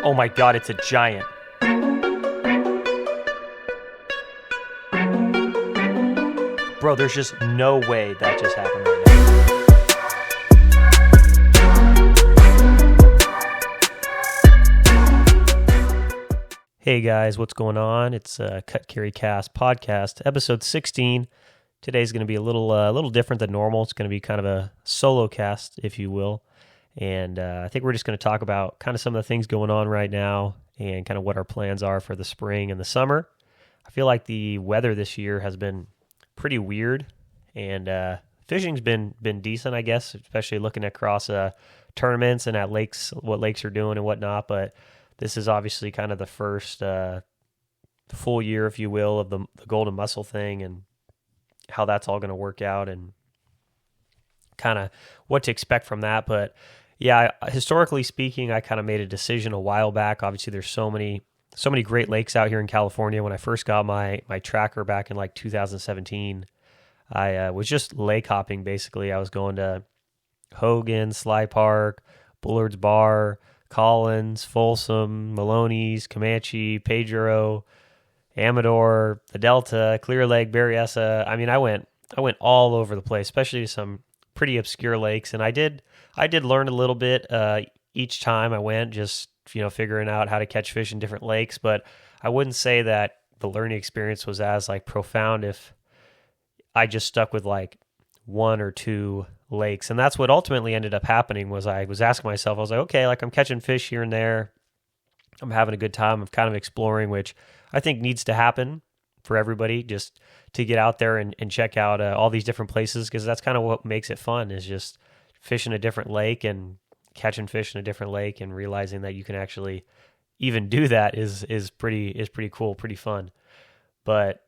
Oh my God, it's a giant. Bro, there's just no way that just happened right now. Hey guys, what's going on? It's CutCarryCast podcast, episode 16. Today's going to be a little different than normal. It's going to be kind of a solo cast, if you will. And I think we're just going to talk about kind of some of the things going on right now and kind of what our plans are for the spring and the summer. I feel like the weather this year has been pretty weird, and fishing's been decent, I guess, especially looking across tournaments and at lakes, what lakes are doing and whatnot. But this is obviously kind of the first full year, if you will, of the Golden Mussel thing and how that's all going to work out and kind of what to expect from that. But yeah, historically speaking, I kind of made a decision a while back. Obviously, there's so many great lakes out here in California. When I first got my tracker back in like 2017, I was just lake hopping basically. I was going to Hogan, Sly Park, Bullard's Bar, Collins, Folsom, Maloney's, Comanche, Pedro, Amador, the Delta, Clear Lake, Berryessa. I mean, I went all over the place, especially some pretty obscure lakes, and I did learn a little bit each time I went, just figuring out how to catch fish in different lakes. But I wouldn't say that the learning experience was as like profound if I just stuck with like one or two lakes. And that's what ultimately ended up happening. Was I was asking myself, I was like, okay, like I'm catching fish here and there, I'm having a good time, I'm kind of exploring, which I think needs to happen for everybody, just to get out there and check out all these different places, because that's kind of what makes it fun, is just fishing a different lake and catching fish in a different lake, and realizing that you can actually even do that is pretty cool, pretty fun. But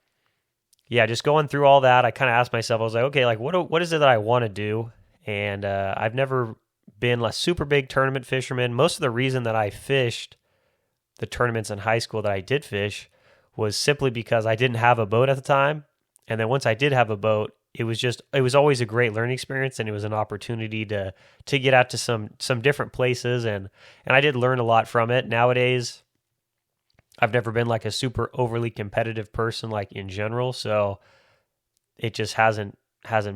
yeah, just going through all that, I kind of asked myself, I was like, okay, like what is it that I want to do? And I've never been a super big tournament fisherman. Most of the reason that I fished the tournaments in high school that I did fish was simply because I didn't have a boat at the time. And then once I did have a boat, it was always a great learning experience, and it was an opportunity to get out to some different places, and I did learn a lot from it. Nowadays, I've never been like a super overly competitive person, like in general, so it just hasn't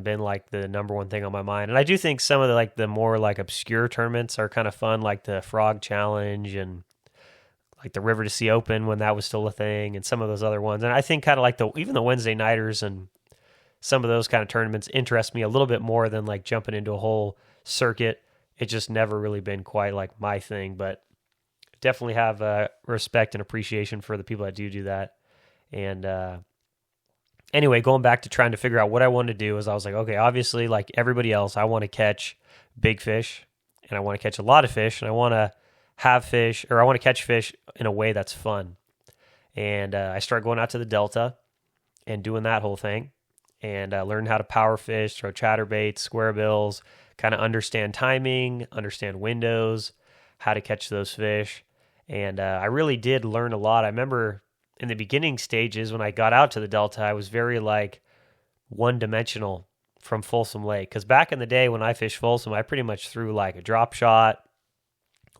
been like the number one thing on my mind. And I do think some of the more like obscure tournaments are kind of fun, like the Frog Challenge and like the River to Sea Open when that was still a thing, and some of those other ones. And I think kind of like even the Wednesday nighters and some of those kind of tournaments interest me a little bit more than like jumping into a whole circuit. It's just never really been quite like my thing, but definitely have respect and appreciation for the people that do that. And anyway, going back to trying to figure out what I wanted to do, is I was like, okay, obviously like everybody else, I want to catch big fish, and I want to catch a lot of fish, and I want to have fish, or I want to catch fish in a way that's fun. And I started going out to the Delta and doing that whole thing, and learn how to power fish, throw chatterbaits, square bills, kind of understand timing, understand windows, how to catch those fish. And I really did learn a lot. I remember in the beginning stages when I got out to the Delta, I was very like one-dimensional from Folsom Lake. Because back in the day when I fished Folsom, I pretty much threw like a drop shot,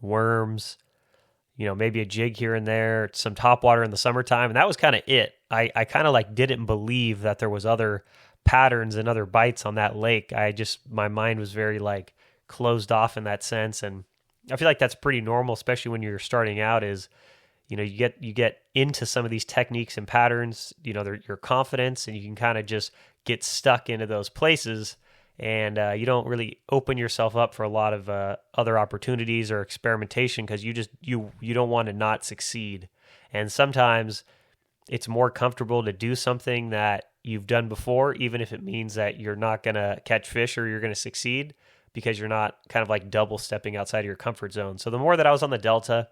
worms, maybe a jig here and there, some topwater in the summertime, and that was kind of it. I kind of like didn't believe that there was other patterns and other bites on that lake. My mind was very like closed off in that sense, and I feel like that's pretty normal, especially when you're starting out. Is you get into some of these techniques and patterns, your confidence, and you can kind of just get stuck into those places, and you don't really open yourself up for a lot of other opportunities or experimentation, because you don't want to not succeed. And sometimes it's more comfortable to do something that you've done before, even if it means that you're not going to catch fish or you're going to succeed, because you're not kind of like double stepping outside of your comfort zone. So the more that I was on the Delta,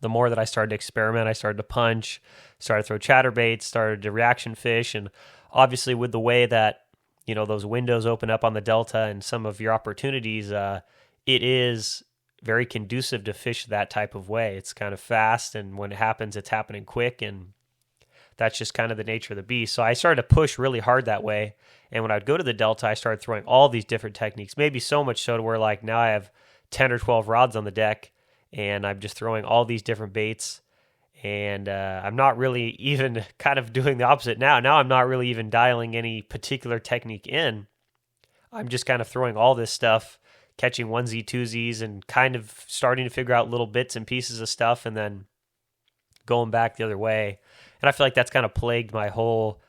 the more that I started to experiment. I started to punch, started to throw chatterbaits, started to reaction fish. And obviously with the way that those windows open up on the Delta and some of your opportunities, it is very conducive to fish that type of way. It's kind of fast, and when it happens, it's happening quick, and that's just kind of the nature of the beast. So I started to push really hard that way. And when I'd go to the Delta, I started throwing all these different techniques, maybe so much so to where like now I have 10 or 12 rods on the deck, and I'm just throwing all these different baits. And I'm not really even kind of doing the opposite now. Now I'm not really even dialing any particular technique in. I'm just kind of throwing all this stuff, catching onesie, twosies, and kind of starting to figure out little bits and pieces of stuff and then going back the other way. And I feel like that's kind of plagued my whole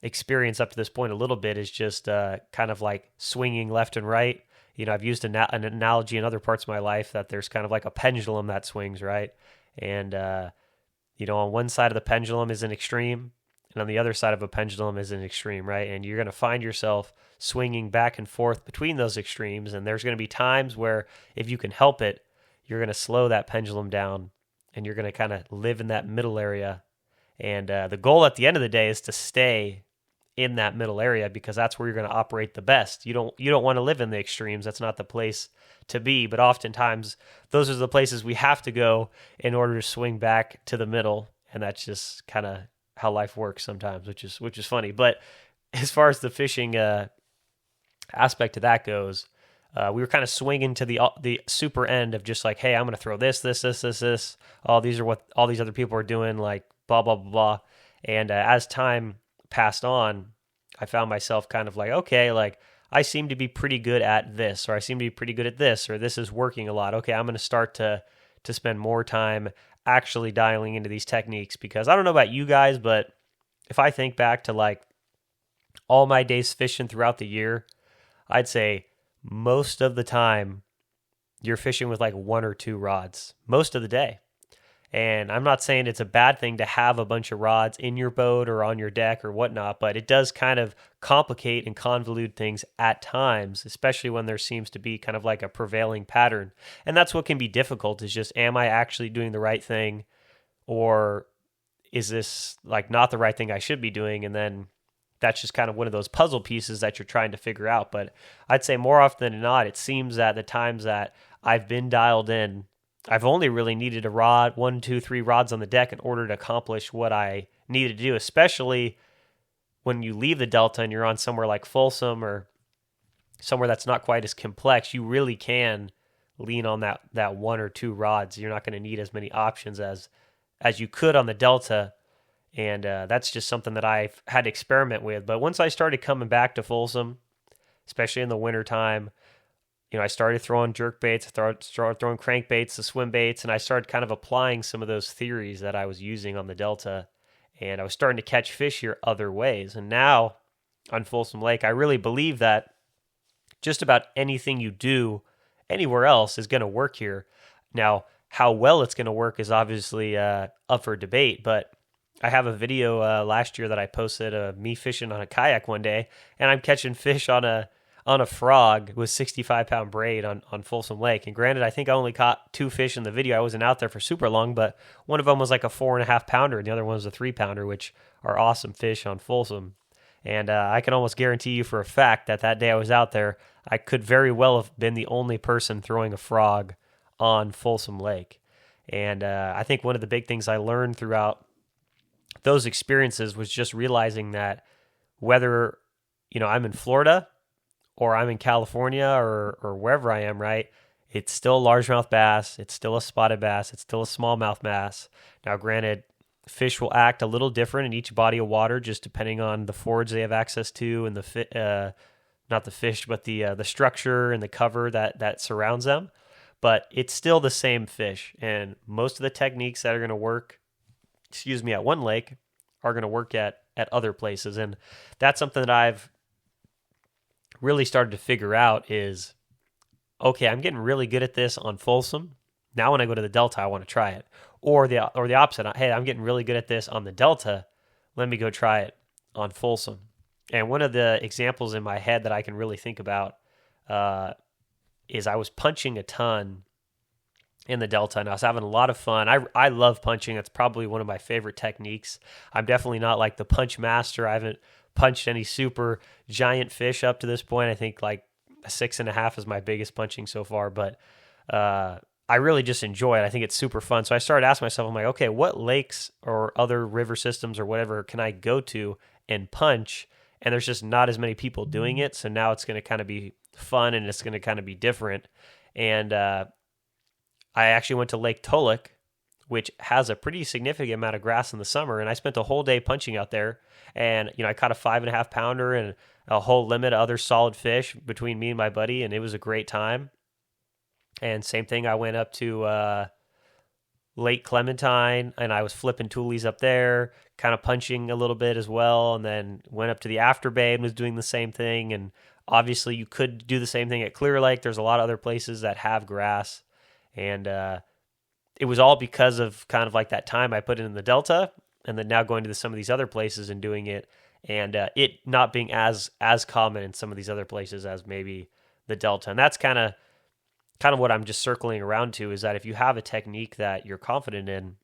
experience up to this point a little bit, is just kind of like swinging left and right. I've used an analogy in other parts of my life that there's kind of like a pendulum that swings, right? And, on one side of the pendulum is an extreme, and on the other side of a pendulum is an extreme, right? And you're going to find yourself swinging back and forth between those extremes. And there's going to be times where, if you can help it, you're going to slow that pendulum down and you're going to kind of live in that middle area. And the goal at the end of the day is to stay in that middle area, because that's where you're going to operate the best. You don't want to live in the extremes. That's not the place to be. But oftentimes those are the places we have to go in order to swing back to the middle. And that's just kind of how life works sometimes, which is funny. But as far as the fishing aspect of that goes, we were kind of swinging to the super end of just like, hey, I'm going to throw this. Oh, these are what all these other people are doing, like blah, blah, blah, blah. And as time passed on, I found myself kind of like, okay, like I seem to be pretty good at this, or I seem to be pretty good at this, or this is working a lot. Okay, I'm going to start to spend more time actually dialing into these techniques, because I don't know about you guys, but if I think back to like all my days fishing throughout the year, I'd say most of the time you're fishing with like one or two rods most of the day. And I'm not saying it's a bad thing to have a bunch of rods in your boat or on your deck or whatnot, but it does kind of complicate and convolute things at times, especially when there seems to be kind of like a prevailing pattern. And that's what can be difficult, is just, am I actually doing the right thing, or is this like not the right thing I should be doing? And then that's just kind of one of those puzzle pieces that you're trying to figure out. But I'd say more often than not, it seems that the times that I've been dialed in, I've only really needed a rod, 1, 2, 3 rods on the deck in order to accomplish what I needed to do, especially when you leave the Delta and you're on somewhere like Folsom or somewhere that's not quite as complex. You really can lean on that 1 or 2 rods. You're not going to need as many options as you could on the Delta, and that's just something that I've had to experiment with. But once I started coming back to Folsom, especially in the wintertime, I started throwing jerk baits, started throwing crankbaits, the swim baits, and I started kind of applying some of those theories that I was using on the Delta, and I was starting to catch fish here other ways. And now on Folsom Lake, I really believe that just about anything you do anywhere else is going to work here. Now, how well it's going to work is obviously up for debate, but I have a video last year that I posted of me fishing on a kayak one day, and I'm catching fish on a frog with 65-pound braid on Folsom Lake. And granted, I think I only caught 2 fish in the video. I wasn't out there for super long, but one of them was like a 4.5-pounder, and the other one was a 3-pounder, which are awesome fish on Folsom. And I can almost guarantee you for a fact that day I was out there, I could very well have been the only person throwing a frog on Folsom Lake. And I think one of the big things I learned throughout those experiences was just realizing that whether, I'm in Florida or I'm in California or wherever I am, right, it's still a largemouth bass, it's still a spotted bass, it's still a smallmouth bass. Now, granted, fish will act a little different in each body of water, just depending on the forage they have access to and not the fish, but the structure and the cover that surrounds them. But it's still the same fish, and most of the techniques that are going to work, at one lake are going to work at other places. And that's something that I've really started to figure out is, okay, I'm getting really good at this on Folsom. Now when I go to the Delta, I want to try it. Or the opposite. Hey, I'm getting really good at this on the Delta. Let me go try it on Folsom. And one of the examples in my head that I can really think about is I was punching a ton in the Delta, and I was having a lot of fun. I love punching. That's probably one of my favorite techniques. I'm definitely not like the punch master. I haven't punched any super giant fish up to this point. I think like a 6.5 is my biggest punching so far, but I really just enjoy it. I think it's super fun. So I started asking myself, I'm like, okay, what lakes or other river systems or whatever can I go to and punch? And there's just not as many people doing it. So now it's going to kind of be fun and it's going to kind of be different. And I actually went to Lake Tolek, which has a pretty significant amount of grass in the summer, and I spent a whole day punching out there. And I caught a 5.5 pounder and a whole limit of other solid fish between me and my buddy, and it was a great time. And same thing, I went up to Lake Clementine, and I was flipping toolies up there, kind of punching a little bit as well, and then went up to the After Bay and was doing the same thing. And obviously, you could do the same thing at Clear Lake. There's a lot of other places that have grass, and it was all because of kind of like that time I put in the Delta, and then now going to some of these other places and doing it, and it not being as common in some of these other places as maybe the Delta. And that's kind of what I'm just circling around to, is that if you have a technique that you're confident in,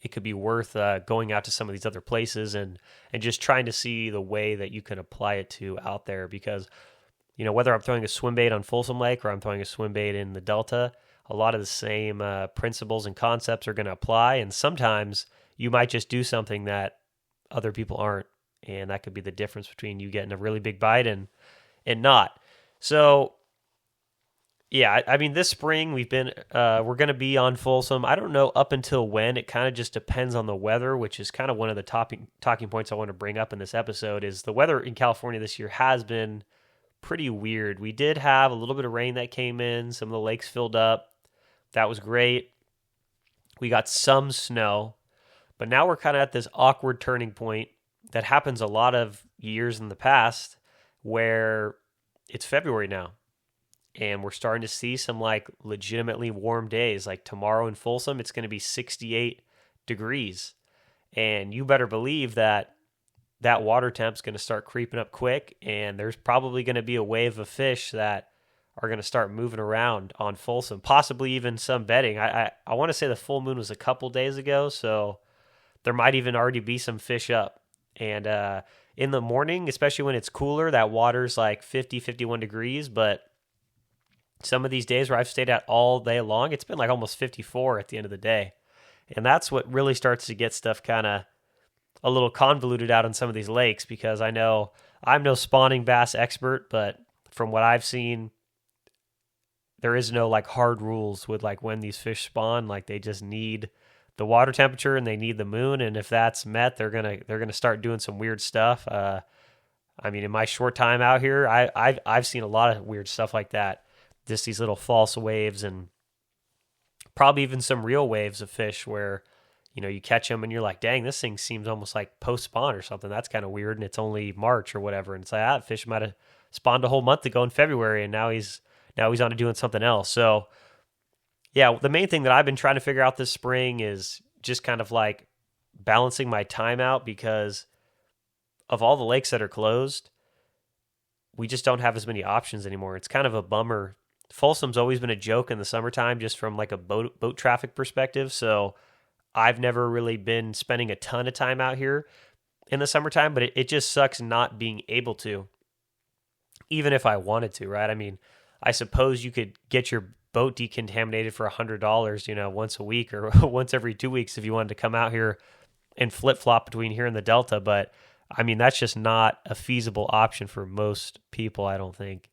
it could be worth going out to some of these other places and just trying to see the way that you can apply it to out there. Because, whether I'm throwing a swim bait on Folsom Lake or I'm throwing a swim bait in the Delta, a lot of the same principles and concepts are going to apply. And sometimes you might just do something that other people aren't. And that could be the difference between you getting a really big bite and not. So, yeah, I mean, this spring we're going to be on Folsom. I don't know up until when. It kind of just depends on the weather, which is kind of one of the talking points I want to bring up in this episode. Is the weather in California this year has been pretty weird. We did have a little bit of rain that came in. Some of the lakes filled up. That was great. We got some snow, but now we're kind of at this awkward turning point that happens a lot of years in the past, where it's February now. And we're starting to see some like legitimately warm days. Like tomorrow in Folsom, it's going to be 68 degrees. And you better believe that water temp's going to start creeping up quick. And there's probably going to be a wave of fish that are going to start moving around on Folsom, possibly even some bedding. I want to say the full moon was a couple days ago, so there might even already be some fish up. And in the morning, especially when it's cooler, that water's like 50, 51 degrees. But some of these days where I've stayed out all day long, it's been like almost 54 at the end of the day. And that's what really starts to get stuff kind of a little convoluted out on some of these lakes, because I know I'm no spawning bass expert, but from what I've seen, there is no like hard rules with like when these fish spawn. Like they just need the water temperature and they need the moon, and if that's met, they're gonna start doing some weird stuff. I mean, in my short time out here, I've seen a lot of weird stuff like that. Just these little false waves, and probably even some real waves of fish where you catch them and you're like, dang, this thing seems almost like post spawn or something. That's kind of weird, and it's only March or whatever. And it's like, that fish might have spawned a whole month ago in February, and now he's on to doing something else. So yeah, the main thing that I've been trying to figure out this spring is just kind of like balancing my time out, because of all the lakes that are closed, we just don't have as many options anymore. It's kind of a bummer. Folsom's always been a joke in the summertime, just from like a boat traffic perspective. So I've never really been spending a ton of time out here in the summertime, but it just sucks not being able to, even if I wanted to, right? I mean, I suppose you could get your boat decontaminated for $100, once a week or once every 2 weeks if you wanted to come out here and flip-flop between here and the Delta. But I mean, that's just not a feasible option for most people, I don't think.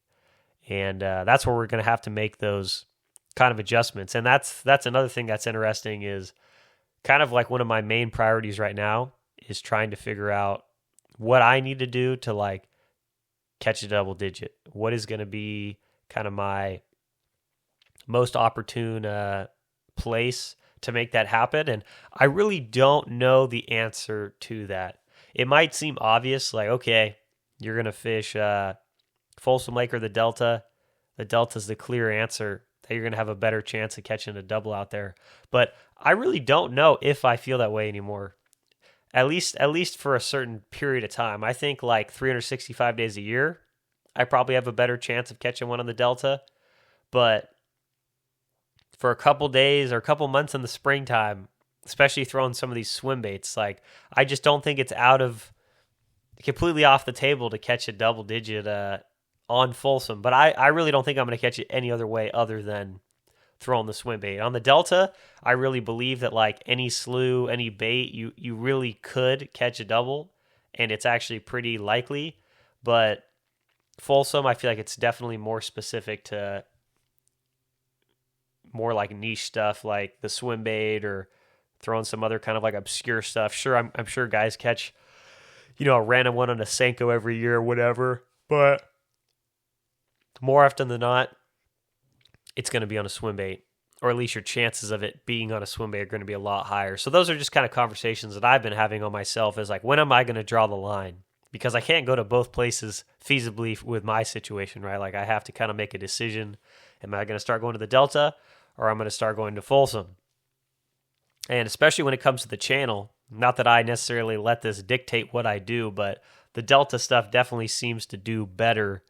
And that's where we're going to have to make those kind of adjustments. And that's another thing that's interesting, is kind of like one of my main priorities right now is trying to figure out what I need to do to like catch a double digit. What is going to be kind of my most opportune place to make that happen. And I really don't know the answer to that. It might seem obvious, like, okay, you're going to fish Folsom Lake or the Delta. The Delta's the clear answer that you're going to have a better chance of catching a double out there. But I really don't know if I feel that way anymore. At least for a certain period of time. I think like 365 days a year, I probably have a better chance of catching one on the Delta. But for a couple days or a couple months in the springtime, especially throwing some of these swim baits, like I just don't think it's completely off the table to catch a double digit on Folsom. But I really don't think I'm going to catch it any other way other than throwing the swim bait. On the Delta, I really believe that like any slew, any bait, you really could catch a double, and it's actually pretty likely. But Folsom, I feel like it's definitely more specific to more like niche stuff like the swim bait or throwing some other kind of like obscure stuff. Sure, I'm sure guys catch, a random one on a Senko every year or whatever, but more often than not, it's going to be on a swim bait, or at least your chances of it being on a swim bait are going to be a lot higher. So those are just kind of conversations that I've been having on myself, is like, when am I going to draw the line? Because I can't go to both places feasibly with my situation, right? Like, I have to kind of make a decision. Am I going to start going to the Delta, or I'm going to start going to Folsom? And especially when it comes to the channel, not that I necessarily let this dictate what I do, but the Delta stuff definitely seems to do better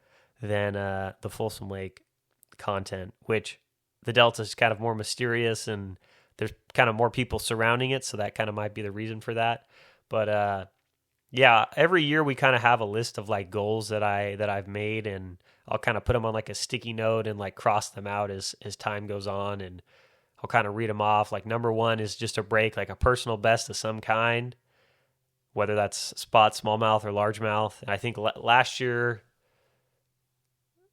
than the Folsom Lake content, which the Delta is kind of more mysterious and there's kind of more people surrounding it, so that kind of might be the reason for that. But yeah, every year we kind of have a list of like goals that I've made, and I'll kind of put them on like a sticky note and like cross them out as time goes on, and I'll kind of read them off. Like, number 1 is just to break like a personal best of some kind, whether that's spot, smallmouth, or largemouth. And I think last year,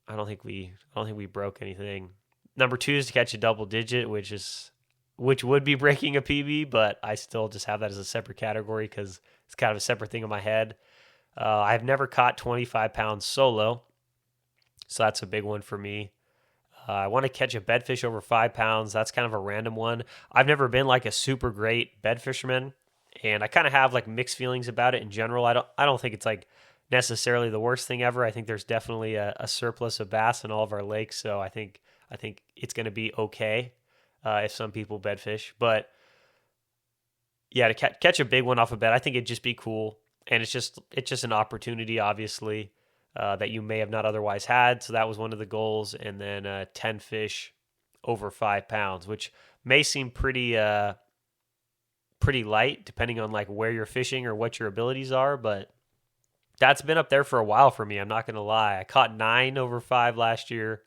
I don't think we broke anything. Number 2 is to catch a double digit, which would be breaking a PB, but I still just have that as a separate category because it's kind of a separate thing in my head. I've never caught 25 pounds solo, so that's a big one for me. I want to catch a bedfish over 5 pounds. That's kind of a random one. I've never been like a super great bed fisherman, and I kind of have like mixed feelings about it in general. I don't think it's like necessarily the worst thing ever. I think there's definitely a surplus of bass in all of our lakes, so I think it's going to be okay if some people bedfish. But yeah, to catch a big one off a bed, I think it'd just be cool, and it's just an opportunity, obviously, that you may have not otherwise had. So that was one of the goals. And then 10 fish over 5 pounds, which may seem pretty light depending on like where you're fishing or what your abilities are, but that's been up there for a while for me. I'm not going to lie. I caught 9 over 5 last year,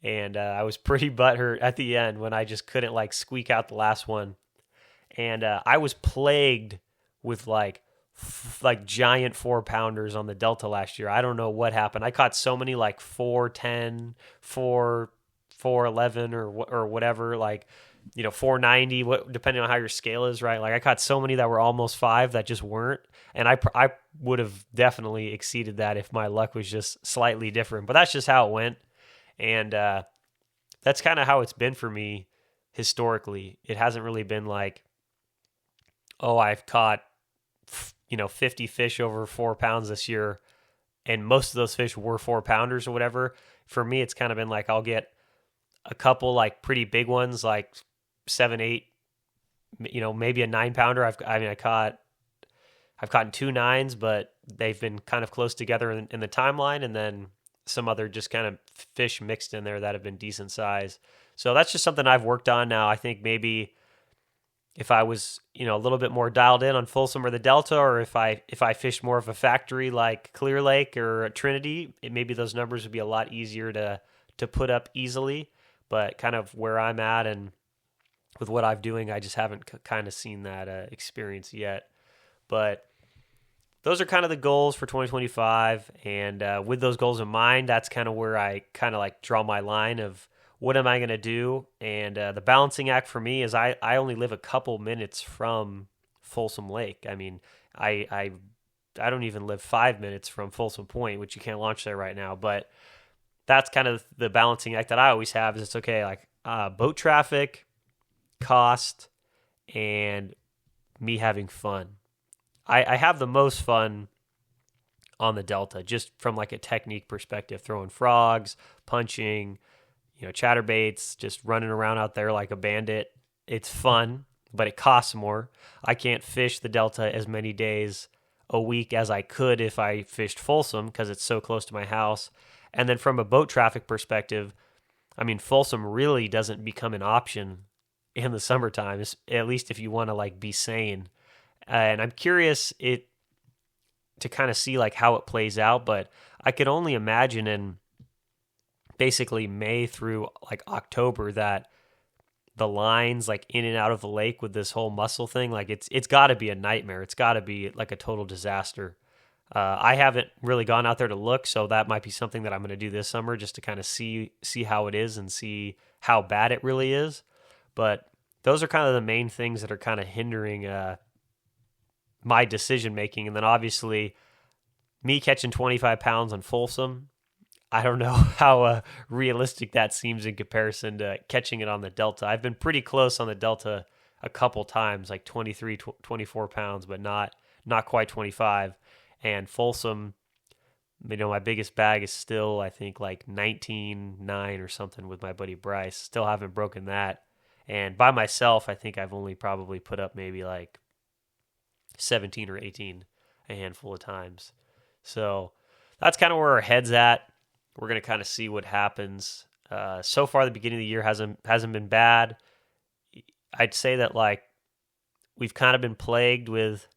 and I was pretty butthurt at the end when I just couldn't like squeak out the last one. And I was plagued with like giant 4-pounders on the Delta last year. I don't know what happened. I caught so many like 410, 411 or whatever, like, 490, depending on how your scale is, right? Like, I caught so many that were almost 5 that just weren't. And I would have definitely exceeded that if my luck was just slightly different. But that's just how it went. And that's kind of how it's been for me historically. It hasn't really been like, oh, I've caught 50 fish over 4 pounds this year, and most of those fish were 4-pounders or whatever. For me, it's kind of been like, I'll get a couple like pretty big ones, like 7, 8, maybe a 9-pounder. I've caught 2 9s, but they've been kind of close together in the timeline, and then some other just kind of fish mixed in there that have been decent size. So that's just something I've worked on now. I think maybe if I was, a little bit more dialed in on Folsom or the Delta, or if I fished more of a factory like Clear Lake or Trinity, maybe those numbers would be a lot easier to put up easily. But kind of where I'm at and with what I'm doing, I just haven't kind of seen that experience yet. But those are kind of the goals for 2025. And with those goals in mind, that's kind of where I kind of like draw my line of what am I going to do? And the balancing act for me is I only live a couple minutes from Folsom Lake. I mean, I don't even live 5 minutes from Folsom Point, which you can't launch there right now. But that's kind of the balancing act that I always have is it's okay, like boat traffic, cost, and me having fun. I have the most fun on the Delta, just from like a technique perspective, throwing frogs, punching, chatterbaits, just running around out there like a bandit. It's fun, but it costs more. I can't fish the Delta as many days a week as I could if I fished Folsom because it's so close to my house. And then from a boat traffic perspective, I mean, Folsom really doesn't become an option in the summertime, at least if you want to like be sane. And I'm curious to kind of see like how it plays out, but I could only imagine in basically May through like October that the lines like in and out of the lake with this whole mussel thing, like it's got to be a nightmare. It's got to be like a total disaster. I haven't really gone out there to look, so that might be something that I'm going to do this summer just to kind of see how it is and see how bad it really is. But those are kind of the main things that are kind of hindering my decision making. And then obviously, me catching 25 pounds on Folsom, I don't know how realistic that seems in comparison to catching it on the Delta. I've been pretty close on the Delta a couple times, like 23, 24 pounds, but not quite 25. And Folsom, my biggest bag is still, I think, like 19.9 or something with my buddy Bryce. Still haven't broken that. And by myself, I think I've only probably put up maybe like 17 or 18 a handful of times. So that's kind of where our head's at. We're going to kind of see what happens. So far, the beginning of the year hasn't been bad. I'd say that like we've kind of been plagued with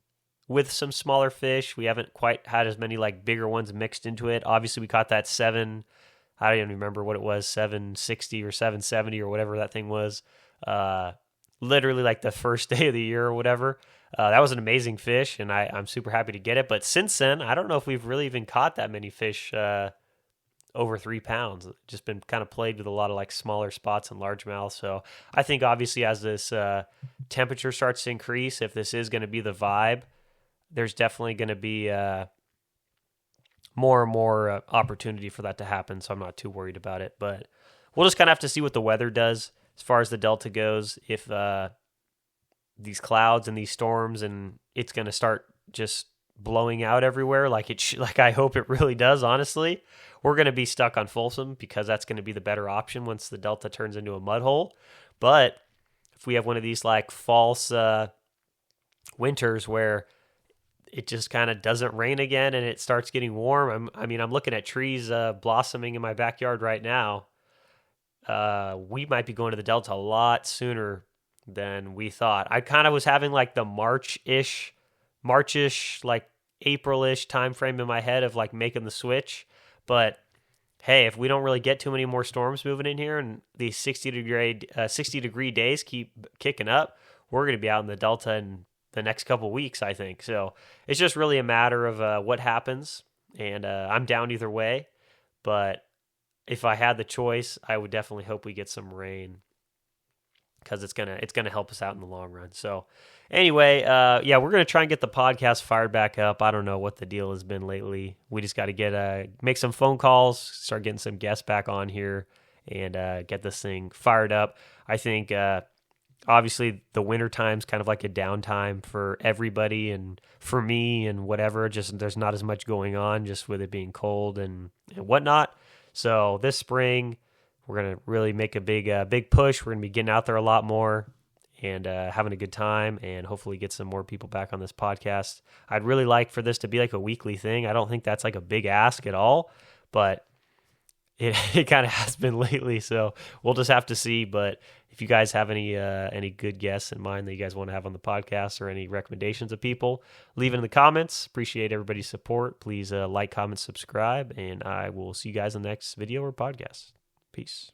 some smaller fish. We haven't quite had as many like bigger ones mixed into it. Obviously, we caught that I don't even remember what it was, 760 or 770 or whatever that thing was. Literally like the first day of the year or whatever. That was an amazing fish, and I'm super happy to get it. But since then, I don't know if we've really even caught that many fish over 3 pounds. Just been kind of plagued with a lot of like smaller spots and largemouth. So I think obviously as this temperature starts to increase, if this is going to be the vibe, there's definitely going to be more and more opportunity for that to happen. So I'm not too worried about it. But we'll just kind of have to see what the weather does as far as the Delta goes. If these clouds and these storms and it's going to start just blowing out everywhere like like I hope it really does, honestly, we're going to be stuck on Folsom because that's going to be the better option once the Delta turns into a mud hole. But if we have one of these like false winters where it just kind of doesn't rain again and it starts getting warm, I'm looking at trees blossoming in my backyard right now. We might be going to the Delta a lot sooner than we thought. I kind of was having like the March-ish, like April-ish time frame in my head of like making the switch. But hey, if we don't really get too many more storms moving in here and these 60-degree days keep kicking up, we're going to be out in the Delta in the next couple weeks, I think. So it's just really a matter of what happens, and I'm down either way. But if I had the choice, I would definitely hope we get some rain because it's gonna help us out in the long run. So anyway, yeah, we're gonna try and get the podcast fired back up. I don't know what the deal has been lately. We just got to make some phone calls, start getting some guests back on here, and get this thing fired up. I think obviously the winter time's kind of like a downtime for everybody and for me and whatever. Just there's not as much going on just with it being cold and whatnot. So this spring, we're going to really make a big push. We're going to be getting out there a lot more and having a good time and hopefully get some more people back on this podcast. I'd really like for this to be like a weekly thing. I don't think that's like a big ask at all, but it kind of has been lately. So we'll just have to see. But if you guys have any good guests in mind that you guys want to have on the podcast or any recommendations of people, leave it in the comments. Appreciate everybody's support. Please like, comment, subscribe, and I will see you guys in the next video or podcast. Peace.